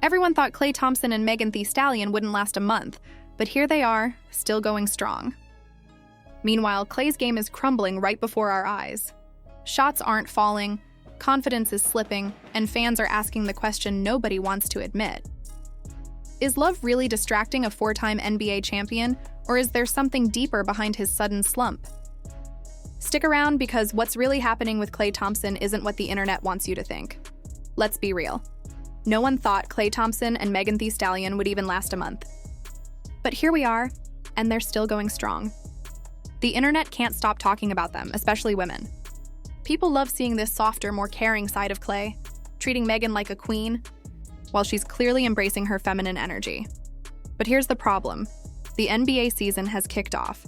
Everyone thought Klay Thompson and Megan Thee Stallion wouldn't last a month, but here they are, still going strong. Meanwhile, Klay's game is crumbling right before our eyes. Shots aren't falling, confidence is slipping, and fans are asking the question nobody wants to admit. Is love really distracting a four-time NBA champion, or is there something deeper behind his sudden slump? Stick around because what's really happening with Klay Thompson isn't what the internet wants you to think. Let's be real. No one thought Klay Thompson and Megan Thee Stallion would even last a month. But here we are, and they're still going strong. The internet can't stop talking about them, especially women. People love seeing this softer, more caring side of Klay, treating Megan like a queen, while she's clearly embracing her feminine energy. But here's the problem. The NBA season has kicked off,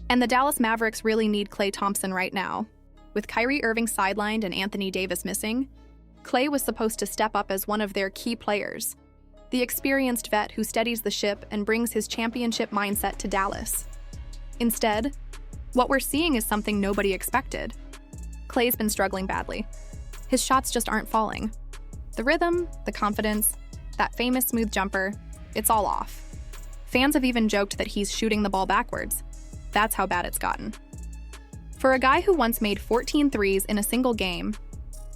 and the Dallas Mavericks really need Klay Thompson right now. With Kyrie Irving sidelined and Anthony Davis missing, Klay was supposed to step up as one of their key players, the experienced vet who steadies the ship and brings his championship mindset to Dallas. Instead, what we're seeing is something nobody expected. Klay's been struggling badly. His shots just aren't falling. The rhythm, the confidence, that famous smooth jumper, it's all off. Fans have even joked that he's shooting the ball backwards. That's how bad it's gotten. For a guy who once made 14 threes in a single game,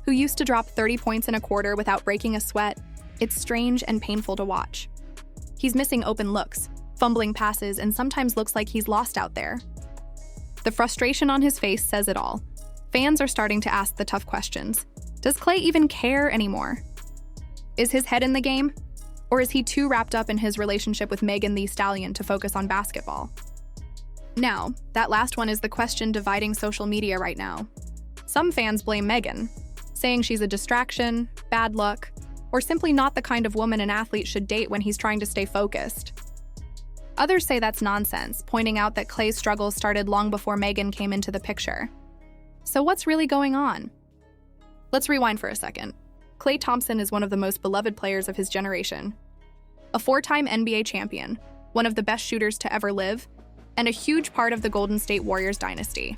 who used to drop 30 points in a quarter without breaking a sweat, it's strange and painful to watch. He's missing open looks, fumbling passes, and sometimes looks like he's lost out there. The frustration on his face says it all. Fans are starting to ask the tough questions. Does Klay even care anymore? Is his head in the game? Or is he too wrapped up in his relationship with Megan Thee Stallion to focus on basketball? Now, that last one is the question dividing social media right now. Some fans blame Megan, saying she's a distraction, bad luck, or simply not the kind of woman an athlete should date when he's trying to stay focused. Others say that's nonsense, pointing out that Klay's struggles started long before Megan came into the picture. So what's really going on? Let's rewind for a second. Klay Thompson is one of the most beloved players of his generation. A four-time NBA champion, one of the best shooters to ever live, and a huge part of the Golden State Warriors dynasty.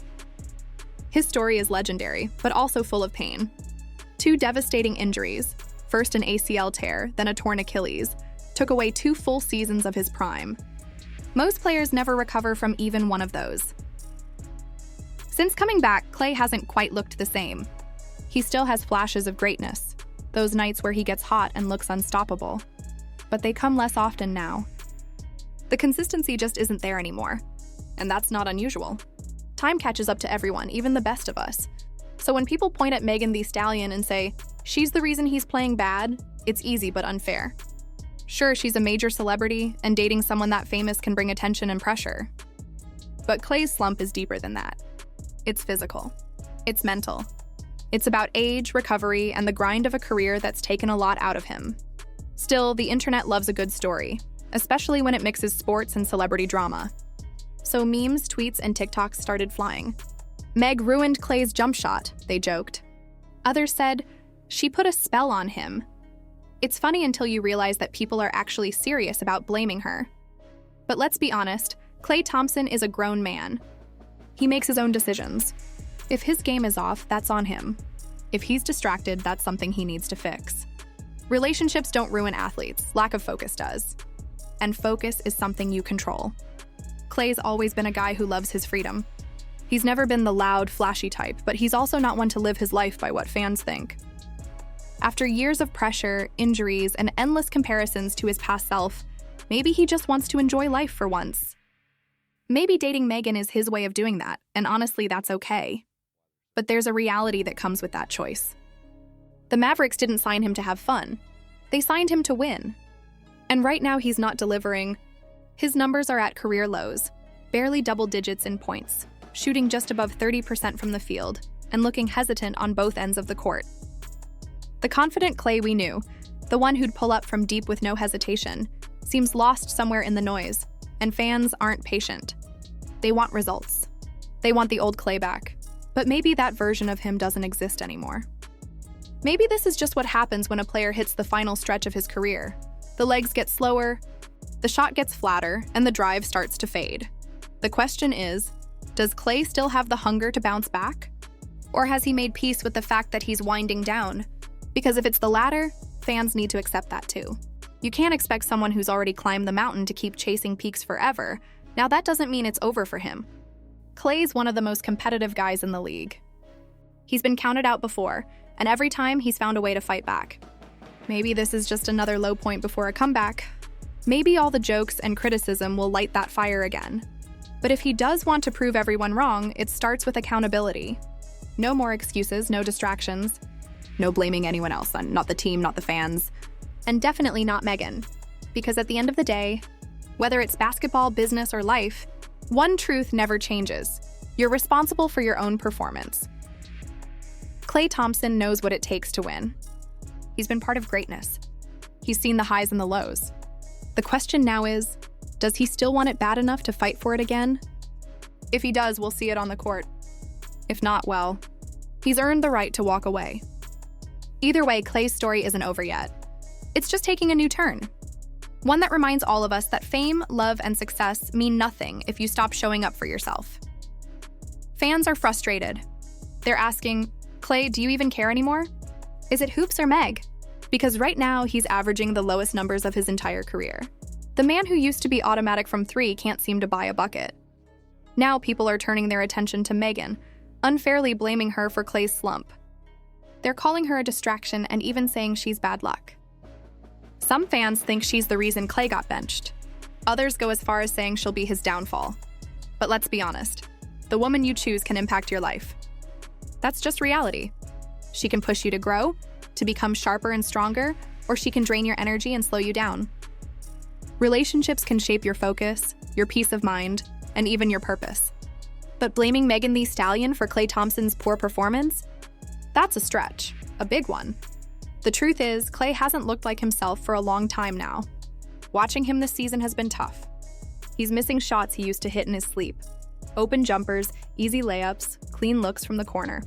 His story is legendary, but also full of pain. Two devastating injuries, first an ACL tear, then a torn Achilles, took away 2 full seasons of his prime. Most players never recover from even one of those. Since coming back, Klay hasn't quite looked the same. He still has flashes of greatness, those nights where he gets hot and looks unstoppable. But they come less often now. The consistency just isn't there anymore, and that's not unusual. Time catches up to everyone, even the best of us. So when people point at Megan Thee Stallion and say, she's the reason he's playing bad, it's easy but unfair. Sure, she's a major celebrity, and dating someone that famous can bring attention and pressure. But Klay's slump is deeper than that. It's physical. It's mental. It's about age, recovery, and the grind of a career that's taken a lot out of him. Still, the internet loves a good story, especially when it mixes sports and celebrity drama. So memes, tweets, and TikToks started flying. Meg ruined Klay's jump shot, they joked. Others said, she put a spell on him. It's funny until you realize that people are actually serious about blaming her. But let's be honest, Klay Thompson is a grown man. He makes his own decisions. If his game is off, that's on him. If he's distracted, that's something he needs to fix. Relationships don't ruin athletes, lack of focus does. And focus is something you control. Klay's always been a guy who loves his freedom. He's never been the loud, flashy type, but he's also not one to live his life by what fans think. After years of pressure, injuries, and endless comparisons to his past self, maybe he just wants to enjoy life for once. Maybe dating Megan is his way of doing that, and honestly, that's okay. But there's a reality that comes with that choice. The Mavericks didn't sign him to have fun. They signed him to win. And right now he's not delivering. His numbers are at career lows, barely double digits in points, shooting just above 30% from the field, and looking hesitant on both ends of the court. The confident Klay we knew, the one who'd pull up from deep with no hesitation, seems lost somewhere in the noise, and fans aren't patient. They want results. They want the old Klay back. But maybe that version of him doesn't exist anymore. Maybe this is just what happens when a player hits the final stretch of his career. The legs get slower, the shot gets flatter, and the drive starts to fade. The question is, does Klay still have the hunger to bounce back? Or has he made peace with the fact that he's winding down? Because if it's the latter, fans need to accept that too. You can't expect someone who's already climbed the mountain to keep chasing peaks forever. Now, that doesn't mean it's over for him. Klay's one of the most competitive guys in the league. He's been counted out before, and every time he's found a way to fight back. Maybe this is just another low point before a comeback. Maybe all the jokes and criticism will light that fire again. But if he does want to prove everyone wrong, it starts with accountability. No more excuses, no distractions. No blaming anyone else, not the team, not the fans. And definitely not Megan. Because at the end of the day, whether it's basketball, business, or life, one truth never changes. You're responsible for your own performance. Klay Thompson knows what it takes to win. He's been part of greatness. He's seen the highs and the lows. The question now is, does he still want it bad enough to fight for it again? If he does, we'll see it on the court. If not, well, he's earned the right to walk away. Either way, Klay's story isn't over yet. It's just taking a new turn. One that reminds all of us that fame, love, and success mean nothing if you stop showing up for yourself. Fans are frustrated. They're asking, Klay, do you even care anymore? Is it hoops or Meg? Because right now, he's averaging the lowest numbers of his entire career. The man who used to be automatic from three can't seem to buy a bucket. Now people are turning their attention to Megan, unfairly blaming her for Klay's slump. They're calling her a distraction and even saying she's bad luck. Some fans think she's the reason Klay got benched. Others go as far as saying she'll be his downfall. But let's be honest, the woman you choose can impact your life. That's just reality. She can push you to grow, to become sharper and stronger, or she can drain your energy and slow you down. Relationships can shape your focus, your peace of mind, and even your purpose. But blaming Megan Thee Stallion for Klay Thompson's poor performance? That's a stretch, a big one. The truth is, Klay hasn't looked like himself for a long time now. Watching him this season has been tough. He's missing shots he used to hit in his sleep. Open jumpers, easy layups, clean looks from the corner.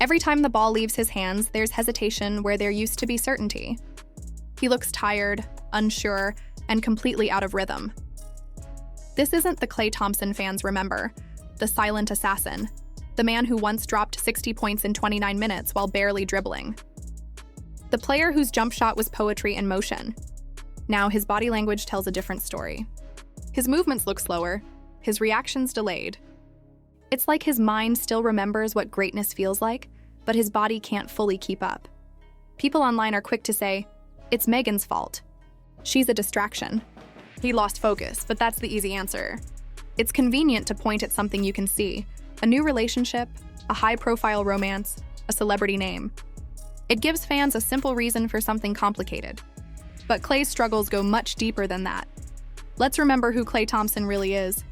Every time the ball leaves his hands, there's hesitation where there used to be certainty. He looks tired, unsure, and completely out of rhythm. This isn't the Klay Thompson fans remember, the silent assassin, the man who once dropped 60 points in 29 minutes while barely dribbling. The player whose jump shot was poetry in motion. Now his body language tells a different story. His movements look slower, his reactions delayed. It's like his mind still remembers what greatness feels like, but his body can't fully keep up. People online are quick to say, it's Megan's fault. She's a distraction. He lost focus, but that's the easy answer. It's convenient to point at something you can see, a new relationship, a high-profile romance, a celebrity name. It gives fans a simple reason for something complicated. But Klay's struggles go much deeper than that. Let's remember who Klay Thompson really is.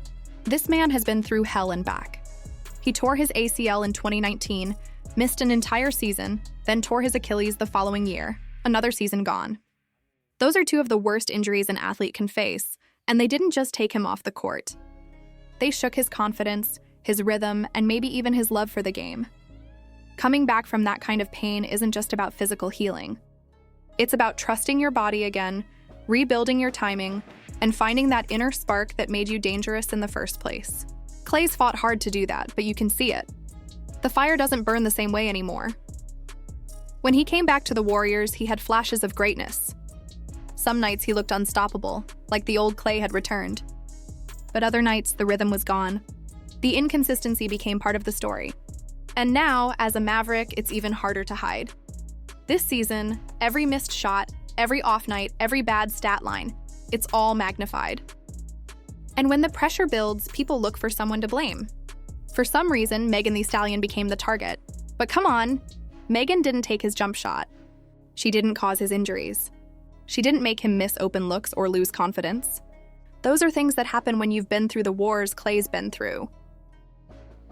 This man has been through hell and back. He tore his ACL in 2019, missed an entire season, then tore his Achilles the following year, another season gone. Those are two of the worst injuries an athlete can face, and they didn't just take him off the court. They shook his confidence, his rhythm, and maybe even his love for the game. Coming back from that kind of pain isn't just about physical healing. It's about trusting your body again, rebuilding your timing, and finding that inner spark that made you dangerous in the first place. Klay's fought hard to do that, but you can see it. The fire doesn't burn the same way anymore. When he came back to the Warriors, he had flashes of greatness. Some nights he looked unstoppable, like the old Klay had returned. But other nights, the rhythm was gone. The inconsistency became part of the story. And now, as a Maverick, it's even harder to hide. This season, every missed shot, every off night, every bad stat line, it's all magnified. And when the pressure builds, people look for someone to blame. For some reason, Megan Thee Stallion became the target. But come on, Megan didn't take his jump shot. She didn't cause his injuries. She didn't make him miss open looks or lose confidence. Those are things that happen when you've been through the wars Klay's been through.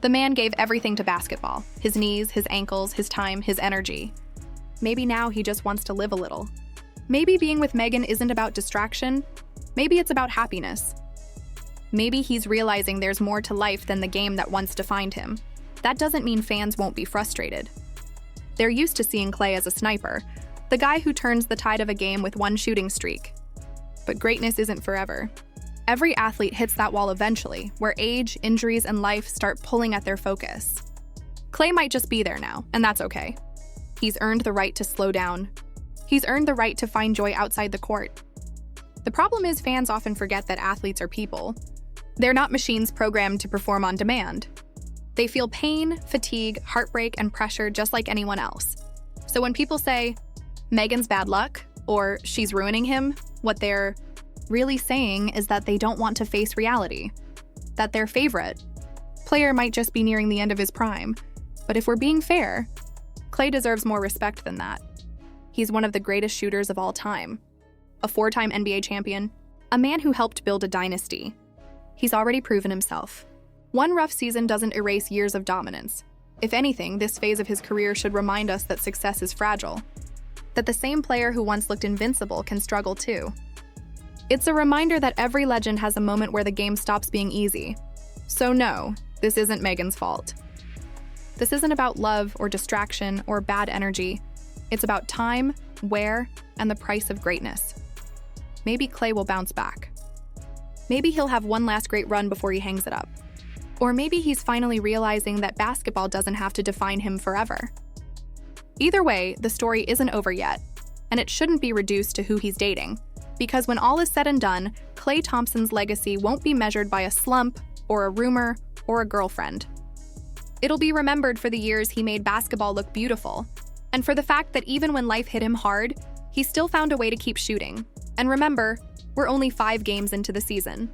The man gave everything to basketball, his knees, his ankles, his time, his energy. Maybe now he just wants to live a little. Maybe being with Megan isn't about distraction. Maybe it's about happiness. Maybe he's realizing there's more to life than the game that once defined him. That doesn't mean fans won't be frustrated. They're used to seeing Klay as a sniper, the guy who turns the tide of a game with one shooting streak. But greatness isn't forever. Every athlete hits that wall eventually, where age, injuries, and life start pulling at their focus. Klay might just be there now, and that's okay. He's earned the right to slow down. He's earned the right to find joy outside the court. The problem is fans often forget that athletes are people. They're not machines programmed to perform on demand. They feel pain, fatigue, heartbreak, and pressure just like anyone else. So when people say, Megan's bad luck, or she's ruining him, what they're really saying is that they don't want to face reality. That their favorite player might just be nearing the end of his prime. But if we're being fair, Klay deserves more respect than that. He's one of the greatest shooters of all time. A 4-time NBA champion, a man who helped build a dynasty. He's already proven himself. One rough season doesn't erase years of dominance. If anything, this phase of his career should remind us that success is fragile. That the same player who once looked invincible can struggle too. It's a reminder that every legend has a moment where the game stops being easy. So no, this isn't Megan's fault. This isn't about love or distraction or bad energy. It's about time, wear, and the price of greatness. Maybe Klay will bounce back. Maybe he'll have one last great run before he hangs it up. Or maybe he's finally realizing that basketball doesn't have to define him forever. Either way, the story isn't over yet, and it shouldn't be reduced to who he's dating, because when all is said and done, Klay Thompson's legacy won't be measured by a slump, or a rumor, or a girlfriend. It'll be remembered for the years he made basketball look beautiful, and for the fact that even when life hit him hard, he still found a way to keep shooting. And remember, we're only 5 games into the season.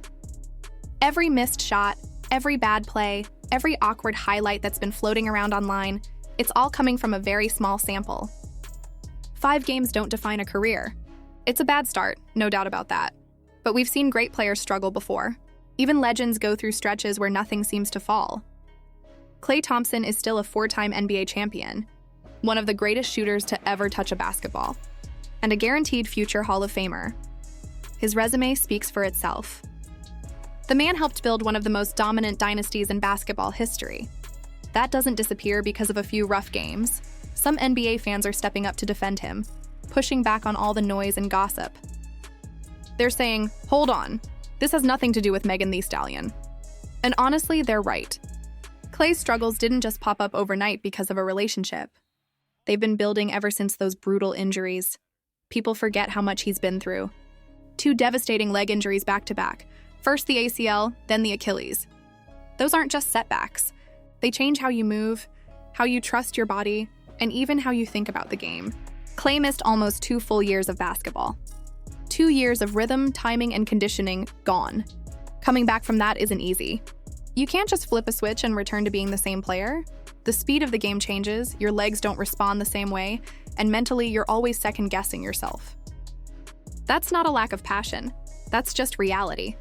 Every missed shot, every bad play, every awkward highlight that's been floating around online, it's all coming from a very small sample. 5 games don't define a career. It's a bad start, no doubt about that. But we've seen great players struggle before. Even legends go through stretches where nothing seems to fall. Klay Thompson is still a 4-time NBA champion, one of the greatest shooters to ever touch a basketball, and a guaranteed future Hall of Famer. His resume speaks for itself. The man helped build one of the most dominant dynasties in basketball history. That doesn't disappear because of a few rough games. Some NBA fans are stepping up to defend him, pushing back on all the noise and gossip. They're saying, hold on, this has nothing to do with Megan Thee Stallion. And honestly, they're right. Klay's struggles didn't just pop up overnight because of a relationship. They've been building ever since those brutal injuries. People forget how much he's been through. 2 devastating leg injuries back-to-back. First the ACL, then the Achilles. Those aren't just setbacks. They change how you move, how you trust your body, and even how you think about the game. Klay missed almost 2 full years of basketball. 2 years of rhythm, timing, and conditioning gone. Coming back from that isn't easy. You can't just flip a switch and return to being the same player. The speed of the game changes, your legs don't respond the same way, and mentally you're always second-guessing yourself. That's not a lack of passion. That's just reality.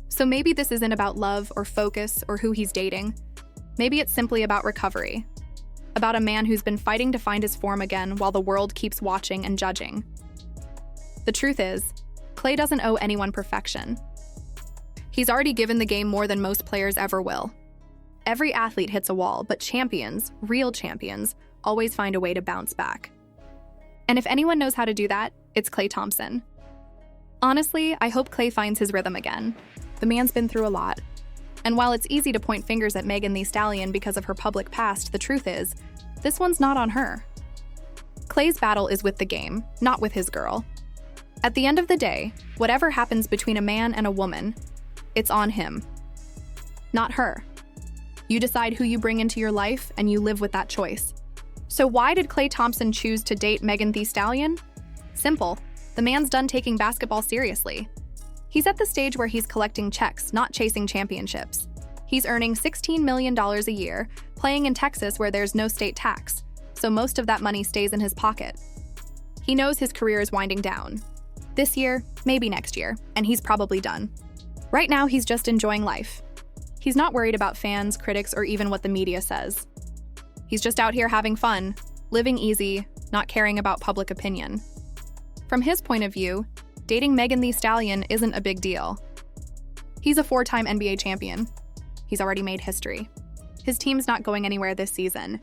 So maybe this isn't about love or focus or who he's dating. Maybe it's simply about recovery. About a man who's been fighting to find his form again while the world keeps watching and judging. The truth is, Klay doesn't owe anyone perfection. He's already given the game more than most players ever will. Every athlete hits a wall, but champions, real champions, always find a way to bounce back. And if anyone knows how to do that, it's Klay Thompson. Honestly, I hope Klay finds his rhythm again. The man's been through a lot. And while it's easy to point fingers at Megan Thee Stallion because of her public past, the truth is, this one's not on her. Klay's battle is with the game, not with his girl. At the end of the day, whatever happens between a man and a woman, it's on him, not her. You decide who you bring into your life, and you live with that choice. So why did Klay Thompson choose to date Megan Thee Stallion? Simple. The man's done taking basketball seriously. He's at the stage where he's collecting checks, not chasing championships. He's earning $16 million a year, playing in Texas where there's no state tax, so most of that money stays in his pocket. He knows his career is winding down. This year, maybe next year, and he's probably done. Right now, he's just enjoying life. He's not worried about fans, critics, or even what the media says. He's just out here having fun, living easy, not caring about public opinion. From his point of view, dating Megan Thee Stallion isn't a big deal. He's a 4-time NBA champion. He's already made history. His team's not going anywhere this season,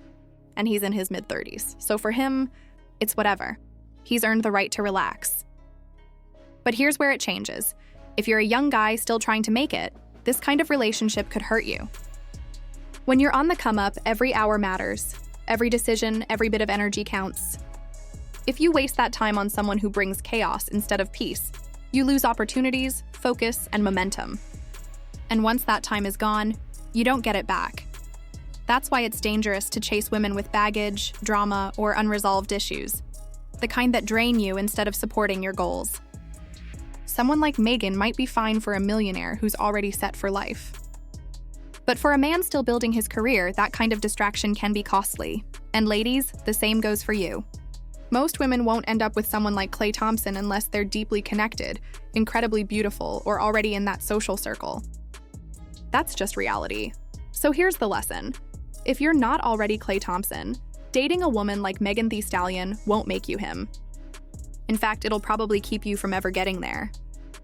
and he's in his mid-30s. So for him, it's whatever. He's earned the right to relax. But here's where it changes. If you're a young guy still trying to make it, this kind of relationship could hurt you. When you're on the come up, every hour matters. Every decision, every bit of energy counts. If you waste that time on someone who brings chaos instead of peace, you lose opportunities, focus, and momentum. And once that time is gone, you don't get it back. That's why it's dangerous to chase women with baggage, drama, or unresolved issues, the kind that drain you instead of supporting your goals. Someone like Megan might be fine for a millionaire who's already set for life. But for a man still building his career, that kind of distraction can be costly. And ladies, the same goes for you. Most women won't end up with someone like Klay Thompson unless they're deeply connected, incredibly beautiful, or already in that social circle. That's just reality. So here's the lesson. If you're not already Klay Thompson, dating a woman like Megan Thee Stallion won't make you him. In fact, it'll probably keep you from ever getting there.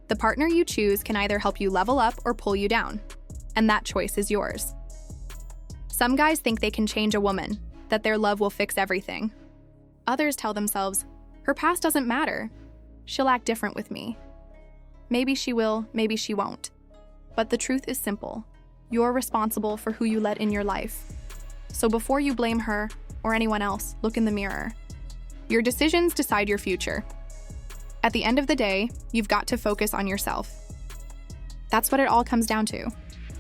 The partner you choose can either help you level up or pull you down, and that choice is yours. Some guys think they can change a woman, that their love will fix everything. Others tell themselves, her past doesn't matter. She'll act different with me. Maybe she will, maybe she won't. But the truth is simple. You're responsible for who you let in your life. So before you blame her or anyone else, look in the mirror. Your decisions decide your future. At the end of the day, you've got to focus on yourself. That's what it all comes down to.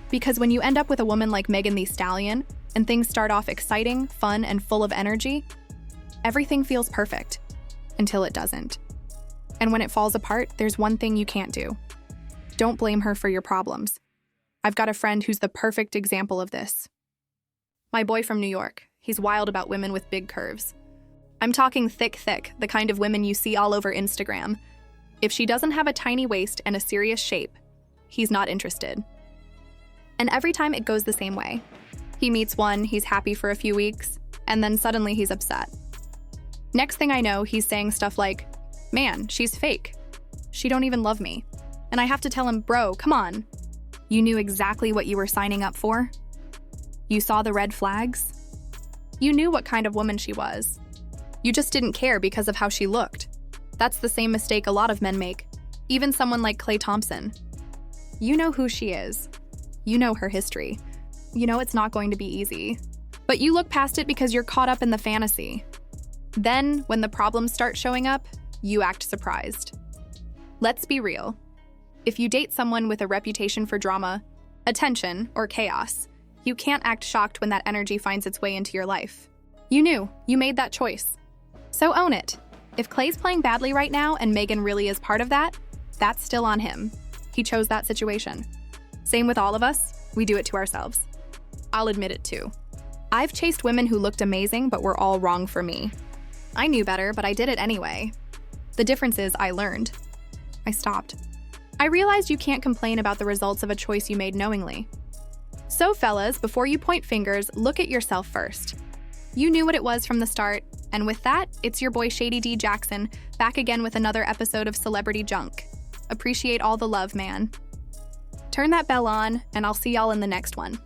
Because when you end up with a woman like Megan Thee Stallion, and things start off exciting, fun, and full of energy, everything feels perfect, until it doesn't. And when it falls apart, there's one thing you can't do. Don't blame her for your problems. I've got a friend who's the perfect example of this. My boy from New York. He's wild about women with big curves. I'm talking thick, the kind of women you see all over Instagram. If she doesn't have a tiny waist and a serious shape, he's not interested. And every time it goes the same way. He meets one, he's happy for a few weeks, and then suddenly he's upset. Next thing I know, he's saying stuff like, man, she's fake. She don't even love me. And I have to tell him, bro, come on. You knew exactly what you were signing up for? You saw the red flags? You knew what kind of woman she was. You just didn't care because of how she looked. That's the same mistake a lot of men make, even someone like Klay Thompson. You know who she is. You know her history. You know it's not going to be easy. But you look past it because you're caught up in the fantasy. Then, when the problems start showing up, you act surprised. Let's be real. If you date someone with a reputation for drama, attention, or chaos, you can't act shocked when that energy finds its way into your life. You knew. You made that choice. So own it. If Klay's playing badly right now and Megan really is part of that, that's still on him. He chose that situation. Same with all of us. We do it to ourselves. I'll admit it too. I've chased women who looked amazing but were all wrong for me. I knew better, but I did it anyway. The difference is I learned. I stopped. I realized you can't complain about the results of a choice you made knowingly. So fellas, before you point fingers, look at yourself first. You knew what it was from the start, and with that, it's your boy Shady D Jackson, back again with another episode of Celebrity Junk. Appreciate all the love, man. Turn that bell on, and I'll see y'all in the next one.